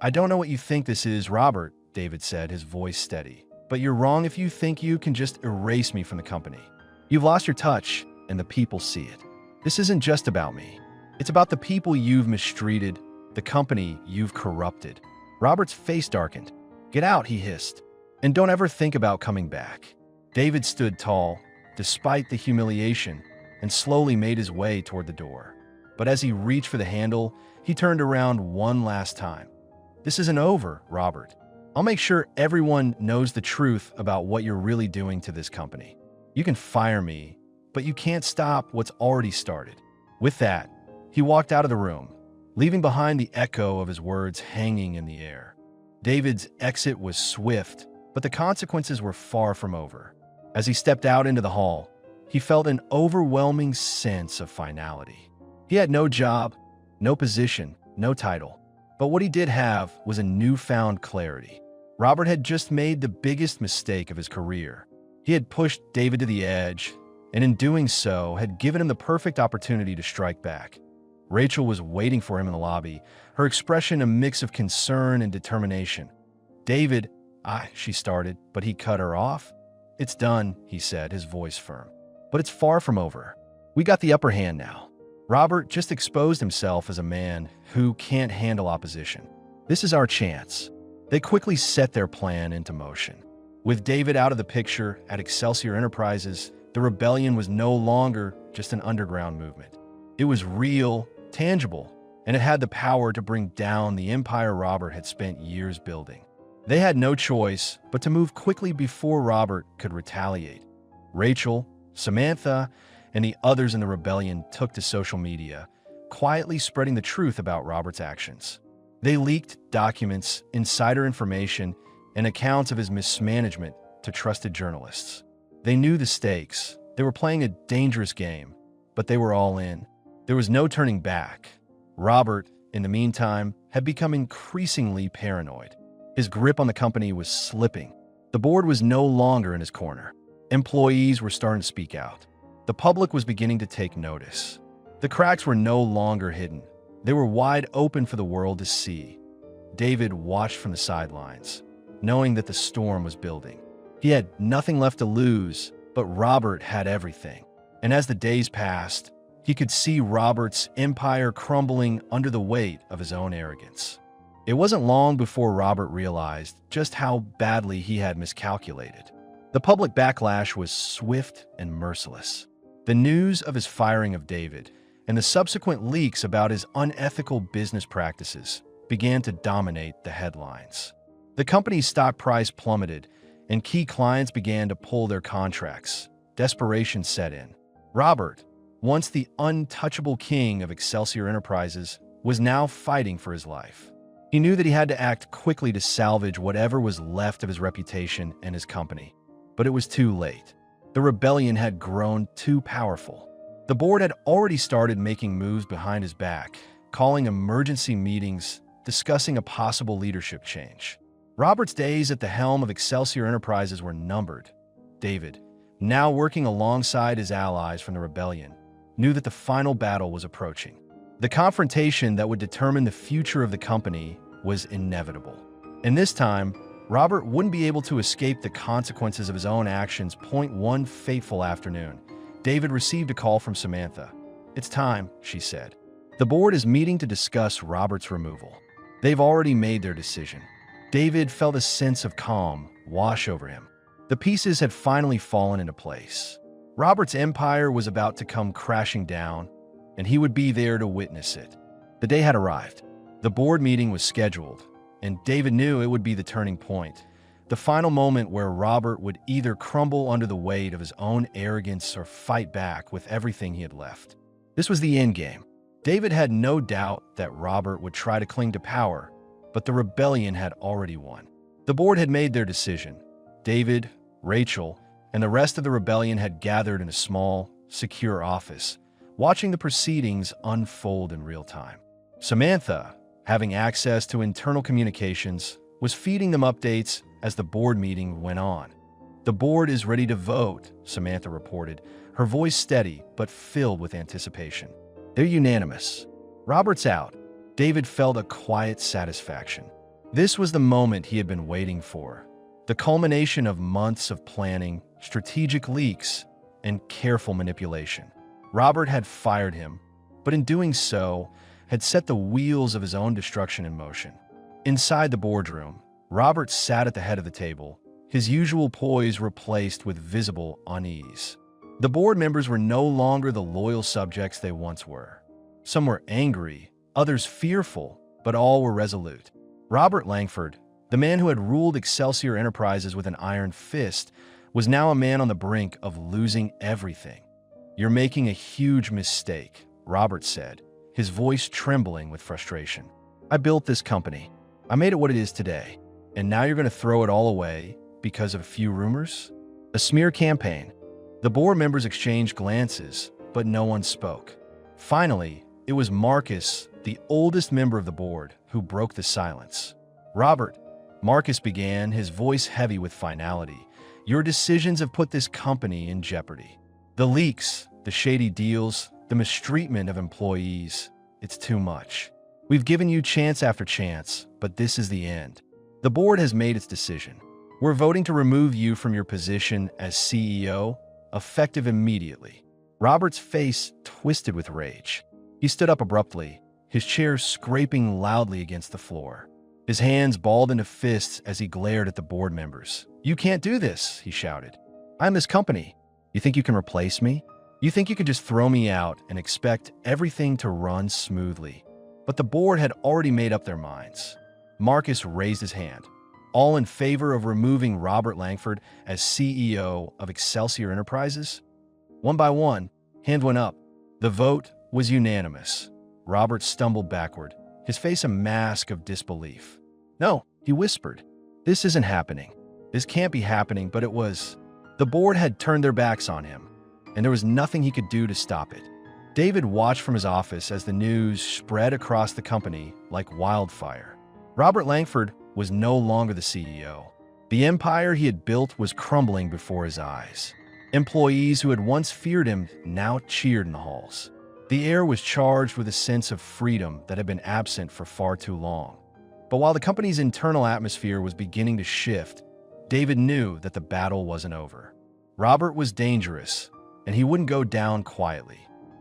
"I don't know what you think this is, Robert," David said, his voice steady. but you're wrong if you think you can just erase me from the company. You've lost your touch, and the people see it. This isn't just about me. It's about the people you've mistreated, the company you've corrupted. Robert's face darkened. Get out, he hissed, and don't ever think about coming back. David stood tall, despite the humiliation, and slowly made his way toward the door. But as he reached for the handle, he turned around one last time. This isn't over, Robert. I'll make sure everyone knows the truth about what you're really doing to this company. You can fire me, but you can't stop what's already started. With that, he walked out of the room, leaving behind the echo of his words hanging in the air. David's exit was swift, but the consequences were far from over. As he stepped out into the hall, he felt an overwhelming sense of finality. He had no job, no position, no title. But what he did have was a newfound clarity. Robert had just made the biggest mistake of his career. He had pushed David to the edge, and in doing so, had given him the perfect opportunity to strike back. Rachel was waiting for him in the lobby, her expression a mix of concern and determination. David, she started, but he cut her off. It's done, he said, his voice firm. But it's far from over. We got the upper hand now. Robert just exposed himself as a man who can't handle opposition. This is our chance. They quickly set their plan into motion. With David out of the picture at Excelsior Enterprises, the rebellion was no longer just an underground movement. It was real, tangible, and it had the power to bring down the empire Robert had spent years building. They had no choice but to move quickly before Robert could retaliate. Rachel, Samantha, and the others in the rebellion took to social media, quietly spreading the truth about Robert's actions. They leaked documents, insider information, and accounts of his mismanagement to trusted journalists. They knew the stakes. They were playing a dangerous game, but they were all in. There was no turning back. Robert, in the meantime, had become increasingly paranoid. His grip on the company was slipping. The board was no longer in his corner. Employees were starting to speak out. The public was beginning to take notice. The cracks were no longer hidden. They were wide open for the world to see. David watched from the sidelines, knowing that the storm was building. He had nothing left to lose, but Robert had everything. And as the days passed, he could see Robert's empire crumbling under the weight of his own arrogance. It wasn't long before Robert realized just how badly he had miscalculated. The public backlash was swift and merciless. The news of his firing of David and the subsequent leaks about his unethical business practices began to dominate the headlines. The company's stock price plummeted, and key clients began to pull their contracts. Desperation set in. Robert, once the untouchable king of Excelsior Enterprises, was now fighting for his life. He knew that he had to act quickly to salvage whatever was left of his reputation and his company. But it was too late. The rebellion had grown too powerful. The board had already started making moves behind his back, calling emergency meetings, discussing a possible leadership change. Robert's days at the helm of Excelsior Enterprises were numbered. David, now working alongside his allies from the rebellion, knew that the final battle was approaching. The confrontation that would determine the future of the company was inevitable. And this time, Robert wouldn't be able to escape the consequences of his own actions. One fateful afternoon, David received a call from Samantha. It's time, she said. The board is meeting to discuss Robert's removal. They've already made their decision. David felt a sense of calm wash over him. The pieces had finally fallen into place. Robert's empire was about to come crashing down, and he would be there to witness it. The day had arrived. The board meeting was scheduled, and David knew it would be the turning point, the final moment where Robert would either crumble under the weight of his own arrogance or fight back with everything he had left. This was the end game. David had no doubt that Robert would try to cling to power, but the rebellion had already won. The board had made their decision. David, Rachel, and the rest of the rebellion had gathered in a small, secure office, watching the proceedings unfold in real time. Samantha, having access to internal communications, was feeding them updates as the board meeting went on. The board is ready to vote, Samantha reported, her voice steady but filled with anticipation. They're unanimous. Robert's out. David felt a quiet satisfaction. This was the moment he had been waiting for. the culmination of months of planning, strategic leaks, and careful manipulation. Robert had fired him, but in doing so, had set the wheels of his own destruction in motion. Inside the boardroom, Robert sat at the head of the table, his usual poise replaced with visible unease. The board members were no longer the loyal subjects they once were. Some were angry, others fearful, but all were resolute. Robert Langford, the man who had ruled Excelsior Enterprises with an iron fist, was now a man on the brink of losing everything. "You're making a huge mistake," Robert said, his voice trembling with frustration. "I built this company. I made it what it is today. And now you're going to throw it all away because of a few rumors? A smear campaign." The board members exchanged glances, but no one spoke. Finally, it was Marcus, the oldest member of the board, who broke the silence. "Robert," Marcus began, his voice heavy with finality, "your decisions have put this company in jeopardy. The leaks, the shady deals, the mistreatment of employees, it's too much. We've given you chance after chance, but this is the end. The board has made its decision. We're voting to remove you from your position as CEO, effective immediately." Robert's face twisted with rage. He stood up abruptly, his chair scraping loudly against the floor. His hands balled into fists as he glared at the board members. "You can't do this," he shouted. "I'm this company. You think you can replace me? You think you can just throw me out and expect everything to run smoothly?" But the board had already made up their minds. Marcus raised his hand. "All in favor of removing Robert Langford as CEO of Excelsior Enterprises?" One by one, hand went up. The vote was unanimous. Robert stumbled backward, his face a mask of disbelief. "No," he whispered. "This isn't happening. This can't be happening," but it was. The board had turned their backs on him, and there was nothing he could do to stop it. David watched from his office as the news spread across the company like wildfire. Robert Langford was no longer the CEO. The empire he had built was crumbling before his eyes. Employees who had once feared him now cheered in the halls. The air was charged with a sense of freedom that had been absent for far too long. But while the company's internal atmosphere was beginning to shift, David knew that the battle wasn't over. Robert was dangerous, and he wouldn't go down quietly.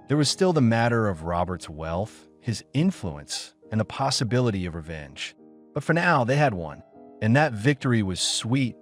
There was still the matter of Robert's wealth, his influence, and the possibility of revenge. But for now, they had won, and that victory was sweet.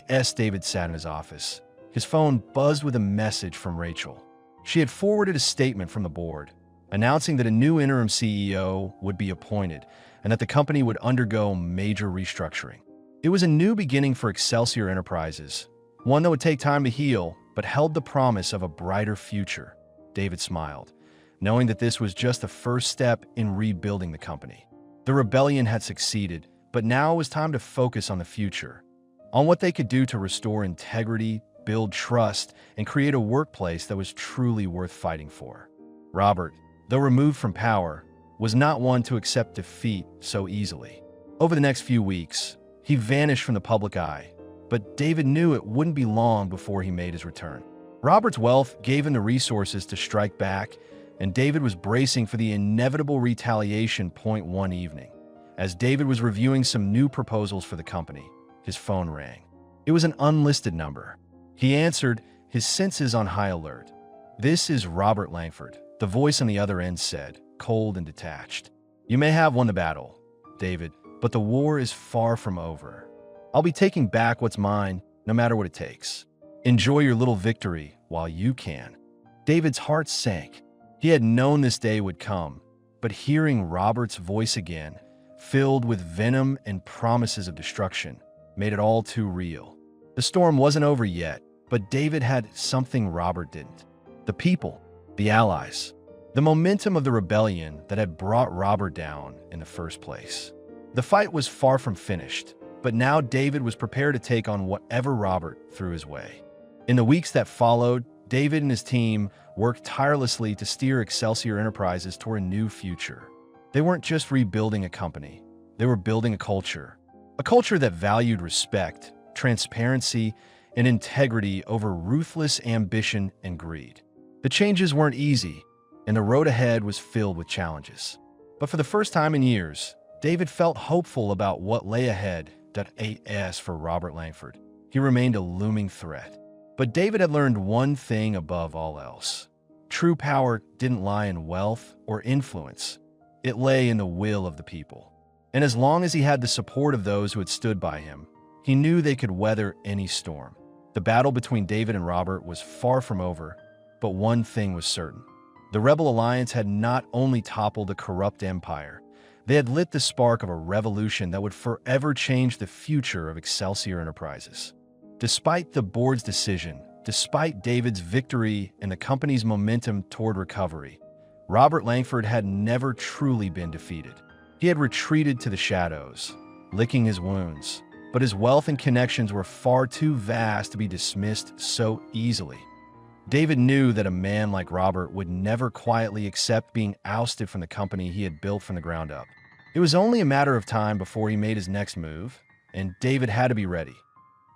As David sat in his office, his phone buzzed with a message from Rachel. She had forwarded a statement from the board, announcing that a new interim CEO would be appointed and that the company would undergo major restructuring. It was a new beginning for Excelsior Enterprises, one that would take time to heal, but held the promise of a brighter future. David smiled, knowing that this was just the first step in rebuilding the company. The rebellion had succeeded, but now it was time to focus on the future, on what they could do to restore integrity, build trust, and create a workplace that was truly worth fighting for. Robert, though removed from power, was not one to accept defeat so easily. Over the next few weeks, he vanished from the public eye, but David knew it wouldn't be long before he made his return. Robert's wealth gave him the resources to strike back, and David was bracing for the inevitable retaliation point one evening. As David was reviewing some new proposals for the company, his phone rang. It was an unlisted number. He answered, his senses on high alert. "This is Robert Langford," the voice on the other end said, cold and detached. "You may have won the battle, David, but the war is far from over. I'll be taking back what's mine, no matter what it takes. Enjoy your little victory while you can." David's heart sank. He had known this day would come, but hearing Robert's voice again, filled with venom and promises of destruction, made it all too real. The storm wasn't over yet, but David had something Robert didn't. The people, the allies, the momentum of the rebellion that had brought Robert down in the first place. The fight was far from finished, but now David was prepared to take on whatever Robert threw his way. In the weeks that followed, David and his team worked tirelessly to steer Excelsior Enterprises toward a new future. They weren't just rebuilding a company, they were building a culture that valued respect, transparency, and integrity over ruthless ambition and greed. The changes weren't easy, and the road ahead was filled with challenges. But for the first time in years, David felt hopeful about what lay ahead, as for Robert Langford. He remained a looming threat. But David had learned one thing above all else. True power didn't lie in wealth or influence. It lay in the will of the people. And as long as he had the support of those who had stood by him, he knew they could weather any storm. The battle between David and Robert was far from over, but one thing was certain. The Rebel Alliance had not only toppled a corrupt empire, they had lit the spark of a revolution that would forever change the future of Excelsior Enterprises. Despite the board's decision, despite David's victory and the company's momentum toward recovery, Robert Langford had never truly been defeated. He had retreated to the shadows, licking his wounds, but his wealth and connections were far too vast to be dismissed so easily. David knew that a man like Robert would never quietly accept being ousted from the company he had built from the ground up. It was only a matter of time before he made his next move, and David had to be ready.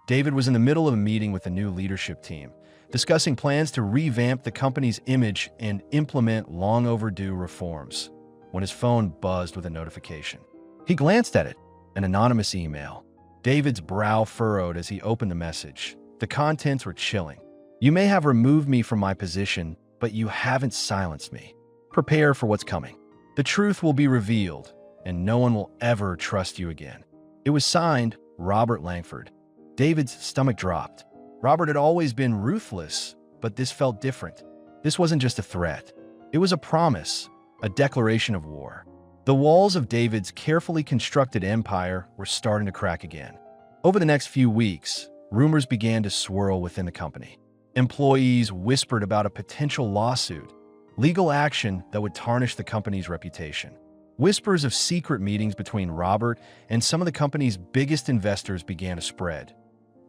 David was in the middle of a meeting with the new leadership team, discussing plans to revamp the company's image and implement long-overdue reforms, when his phone buzzed with a notification. He glanced at it, an anonymous email. David's brow furrowed as he opened the message. The contents were chilling. "You may have removed me from my position, but you haven't silenced me. Prepare for what's coming. The truth will be revealed, and no one will ever trust you again." It was signed, Robert Langford. David's stomach dropped. Robert had always been ruthless, but this felt different. This wasn't just a threat. It was a promise, a declaration of war. The walls of David's carefully constructed empire were starting to crack again. Over the next few weeks, rumors began to swirl within the company. Employees whispered about a potential lawsuit, legal action that would tarnish the company's reputation. Whispers of secret meetings between Robert and some of the company's biggest investors began to spread.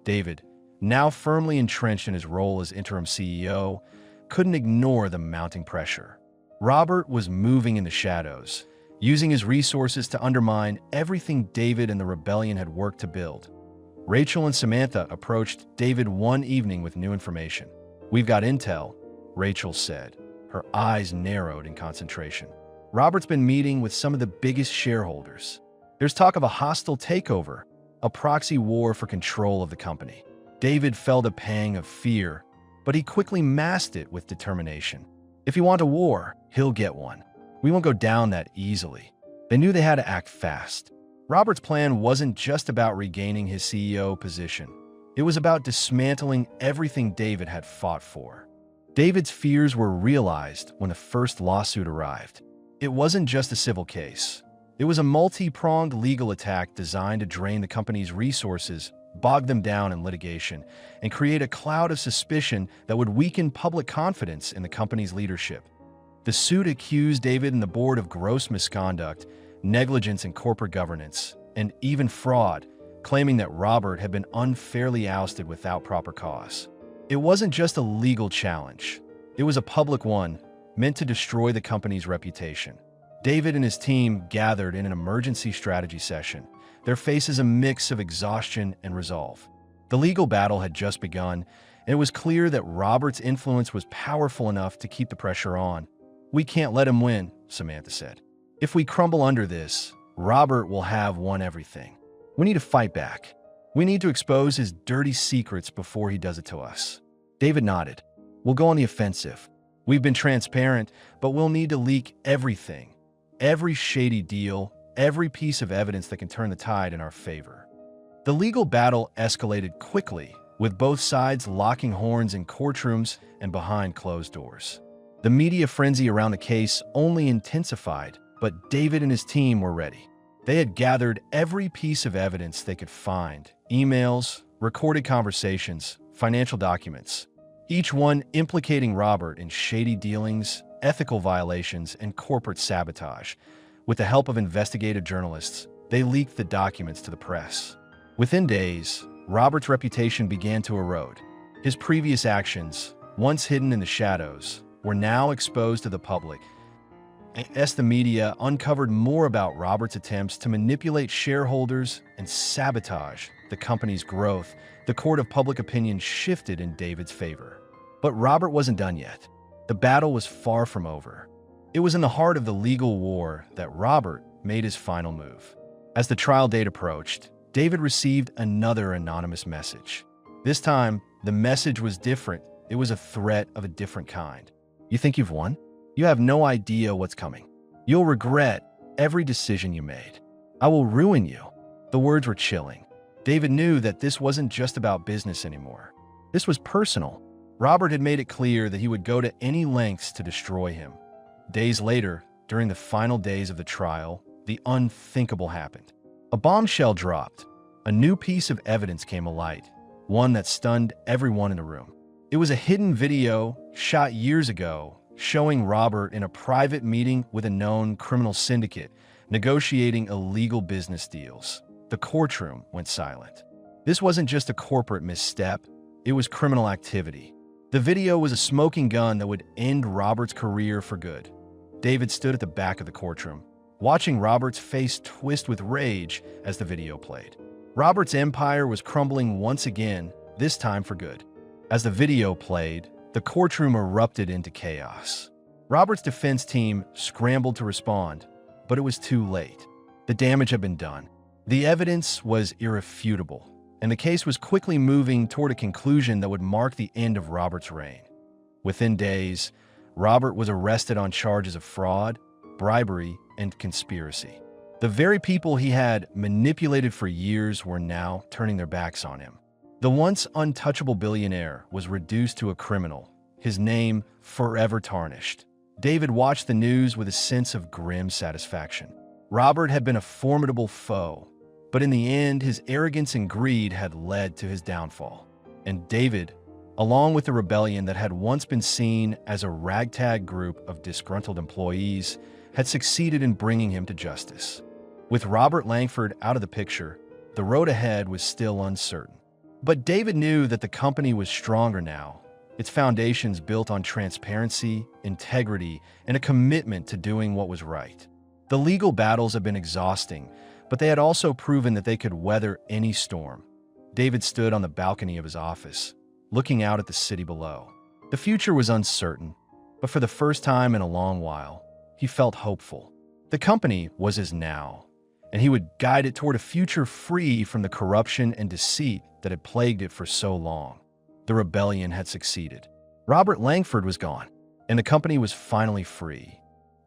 David, now firmly entrenched in his role as interim CEO, couldn't ignore the mounting pressure. Robert was moving in the shadows, using his resources to undermine everything David and the rebellion had worked to build. Rachel and Samantha approached David one evening with new information. "We've got intel," Rachel said, her eyes narrowed in concentration. "Robert's been meeting with some of the biggest shareholders. There's talk of a hostile takeover, a proxy war for control of the company." David felt a pang of fear, but he quickly masked it with determination. "If you want a war, he'll get one. We won't go down that easily." They knew they had to act fast. Robert's plan wasn't just about regaining his CEO position. It was about dismantling everything David had fought for. David's fears were realized when the first lawsuit arrived. It wasn't just a civil case. It was a multi-pronged legal attack designed to drain the company's resources, bog them down in litigation, and create a cloud of suspicion that would weaken public confidence in the company's leadership. The suit accused David and the board of gross misconduct, negligence in corporate governance, and even fraud, claiming that Robert had been unfairly ousted without proper cause. It wasn't just a legal challenge. It was a public one, meant to destroy the company's reputation. David and his team gathered in an emergency strategy session, their faces a mix of exhaustion and resolve. The legal battle had just begun, and it was clear that Robert's influence was powerful enough to keep the pressure on. "We can't let him win," Samantha said. "If we crumble under this, Robert will have won everything. We need to fight back. We need to expose his dirty secrets before he does it to us." David nodded. "We'll go on the offensive. We've been transparent, but we'll need to leak everything. Every shady deal, every piece of evidence that can turn the tide in our favor." The legal battle escalated quickly, with both sides locking horns in courtrooms and behind closed doors. The media frenzy around the case only intensified, but David and his team were ready. They had gathered every piece of evidence they could find: emails, recorded conversations, financial documents, each one implicating Robert in shady dealings, ethical violations, and corporate sabotage. With the help of investigative journalists, they leaked the documents to the press. Within days, Robert's reputation began to erode. His previous actions, once hidden in the shadows, were now exposed to the public. As the media uncovered more about Robert's attempts to manipulate shareholders and sabotage the company's growth, the court of public opinion shifted in David's favor. But Robert wasn't done yet. The battle was far from over. It was in the heart of the legal war that Robert made his final move. As the trial date approached, David received another anonymous message. This time, the message was different. It was a threat of a different kind. You think you've won? You have no idea what's coming. You'll regret every decision you made. I will ruin you. The words were chilling. David knew that this wasn't just about business anymore. This was personal. Robert had made it clear that he would go to any lengths to destroy him. Days later, during the final days of the trial, the unthinkable happened. A bombshell dropped. A new piece of evidence came alight, one that stunned everyone in the room. It was a hidden video shot years ago showing Robert in a private meeting with a known criminal syndicate negotiating illegal business deals. The courtroom went silent. This wasn't just a corporate misstep, it was criminal activity. The video was a smoking gun that would end Robert's career for good. David stood at the back of the courtroom, watching Robert's face twist with rage as the video played. Robert's empire was crumbling once again, this time for good. As the video played, the courtroom erupted into chaos. Robert's defense team scrambled to respond, but it was too late. The damage had been done. The evidence was irrefutable, and the case was quickly moving toward a conclusion that would mark the end of Robert's reign. Within days, Robert was arrested on charges of fraud, bribery, and conspiracy. The very people he had manipulated for years were now turning their backs on him. The once untouchable billionaire was reduced to a criminal, his name forever tarnished. David watched the news with a sense of grim satisfaction. Robert had been a formidable foe, but in the end, his arrogance and greed had led to his downfall. And David, along with the rebellion that had once been seen as a ragtag group of disgruntled employees, had succeeded in bringing him to justice. With Robert Langford out of the picture, the road ahead was still uncertain. But David knew that the company was stronger now, its foundations built on transparency, integrity, and a commitment to doing what was right. The legal battles had been exhausting, but they had also proven that they could weather any storm. David stood on the balcony of his office, looking out at the city below. The future was uncertain, but for the first time in a long while, he felt hopeful. The company was his now, and he would guide it toward a future free from the corruption and deceit that had plagued it for so long. The rebellion had succeeded. Robert Langford was gone, and the company was finally free.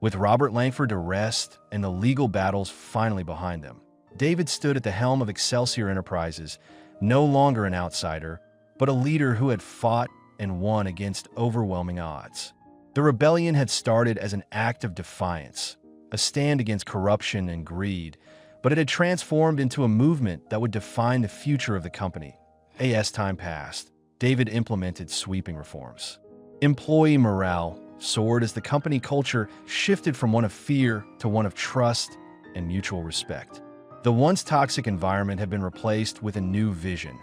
With Robert Langford to rest and the legal battles finally behind them, David stood at the helm of Excelsior Enterprises, no longer an outsider, but a leader who had fought and won against overwhelming odds. The rebellion had started as an act of defiance, a stand against corruption and greed, but it had transformed into a movement that would define the future of the company. As time passed, David implemented sweeping reforms. Employee morale soared as the company culture shifted from one of fear to one of trust and mutual respect. The once toxic environment had been replaced with a new vision,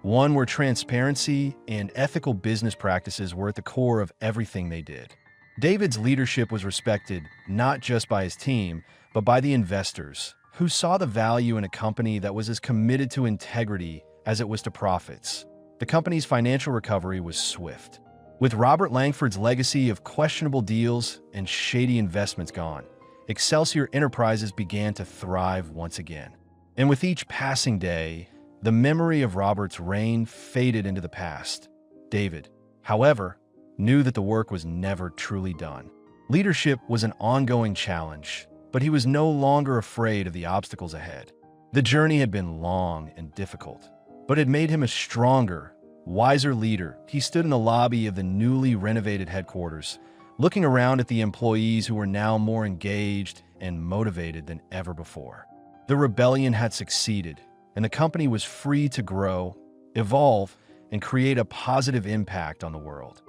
one where transparency and ethical business practices were at the core of everything they did. David's leadership was respected not just by his team, but by the investors, who saw the value in a company that was as committed to integrity as it was to profits. The company's financial recovery was swift. With Robert Langford's legacy of questionable deals and shady investments gone, Excelsior Enterprises began to thrive once again. And with each passing day, the memory of Robert's reign faded into the past. David, however, knew that the work was never truly done. Leadership was an ongoing challenge, but he was no longer afraid of the obstacles ahead. The journey had been long and difficult, but it made him a stronger, wiser leader. He stood in the lobby of the newly renovated headquarters, looking around at the employees who were now more engaged and motivated than ever before. The rebellion had succeeded, and the company was free to grow, evolve, and create a positive impact on the world.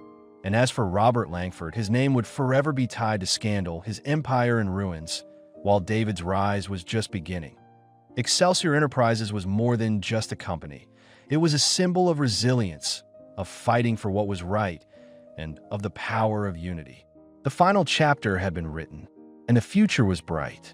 And as for Robert Langford, his name would forever be tied to scandal, his empire in ruins, while David's rise was just beginning. Excelsior Enterprises was more than just a company. It was a symbol of resilience, of fighting for what was right, and of the power of unity. The final chapter had been written, and the future was bright.